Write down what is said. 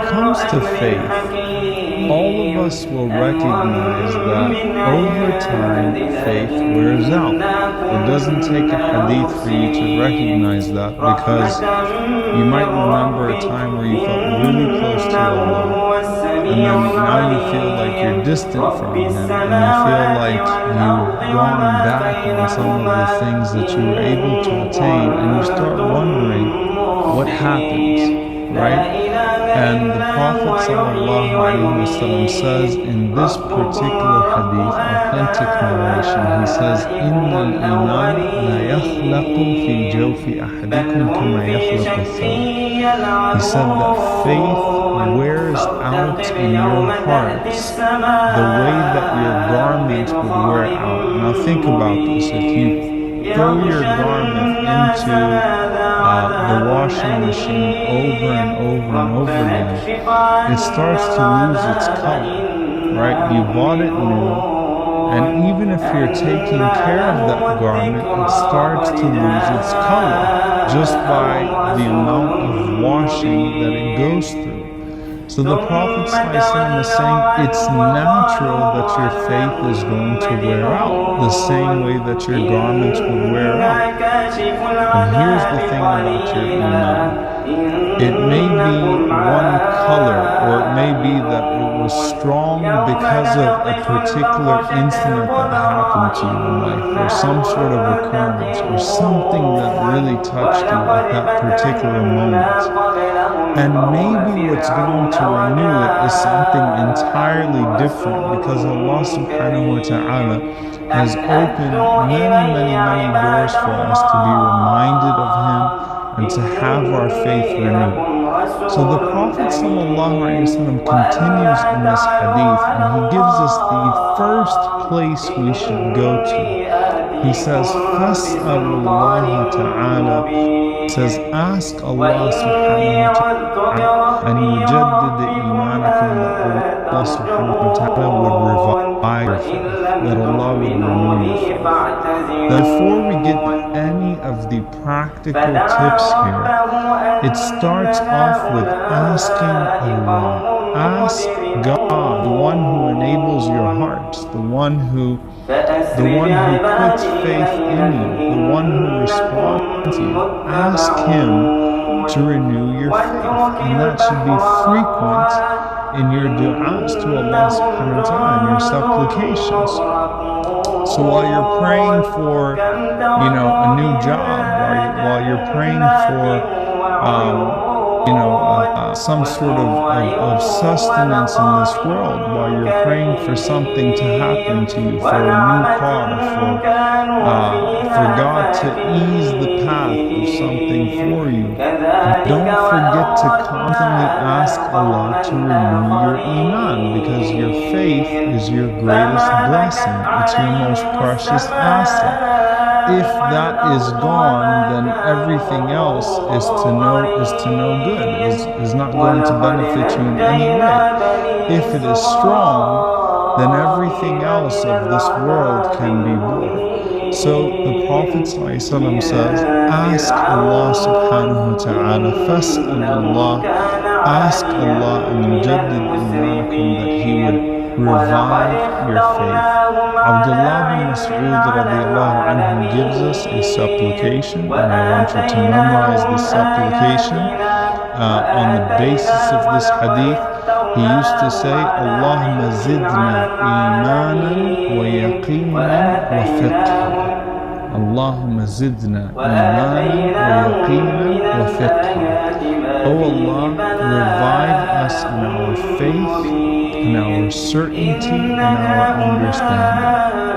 comes to faith, all of us will recognize that over time, faith wears out. It doesn't take a hadith for you to recognize that, because you might remember a time where you felt really close to Allah, and then now you feel like you're distant from Him, and you feel like you've gone back on some of the things that you were able to attain, and you start wondering what happens, right? And the Prophet ﷺ says in this particular hadith, authentic narration, he says, إِنَّ الْإِيمَانَ لَا يَخْلَقُ فِي جَوْفِ أَحَدِكُمْ كَمَا يَخْلَقُ الثَّوْبِ. He said that faith wears out in your hearts the way that your garments would wear out. Now think about this. If you throw your garment into the washing machine over and over and over again, it starts to lose its color, right? You bought it new, and even if you're taking care of that garment, it starts to lose its color just by the amount of washing that it goes through. So the Prophet ﷺ is saying it's natural that your faith is going to wear out, the same way that your garments would wear out. And here's the thing about your iman. It may be one color, or it may be that it was strong because of a particular incident that happened to you in life, or some sort of occurrence, or something that really touched you at that particular moment. And maybe what's going to renew it is something entirely different, because Allah subhanahu wa ta'ala has opened many doors for us to be reminded of Him and to have our faith renewed. So the Prophet ﷺ continues in this hadith, and he gives us the first place we should go to. He says, فَاسْأَلُ اللَّهَ تَعَالَى. He says, ask Allah subhanahu wa ta'ala and يُجَدِّدْ إِيمَانَكُمْ, that Allah subhanahu wa ta'ala would revive your faith, that Allah would renew your faith. Now, before we get any of the practical tips here, it starts off with asking Allah. Ask God, the one who enables your hearts, the one who puts faith in you, the one who responds to you. Ask Him to renew your faith, and that should be frequent in your du'as to Allah subhanahu wa ta'ala, in your supplications. So while you're praying for, a new job, while you're praying for, some sort of sustenance in this world, while you're praying for something to happen to you, for a new car, for God to ease the path of something for you, don't forget to constantly ask Allah to renew your iman, because your faith is your greatest blessing. It's your most precious asset. If that is gone, then everything else is to no good, is not going to benefit you in any way. If it is strong, then everything else of this world can be born. So the Prophet ﷺ says, ask Allah subhanahu wa ta'ala, فَاسْأَلُ اللَّهَ, ask Allah and يُجَدِّدْ إِيمَانَكُمْ, that He would revive your faith. Abdullah bin Mas'ud radiallahu anhu gives us a supplication, and I want you to memorize this supplication on the basis of this hadith. He used to say, Allahumma zidna imanan wa yaqinan wa fiqha. Allahumma zidna imanan wa yaqinan wa fiqha. Oh Allah, revive us in our faith, in our certainty, in our understanding.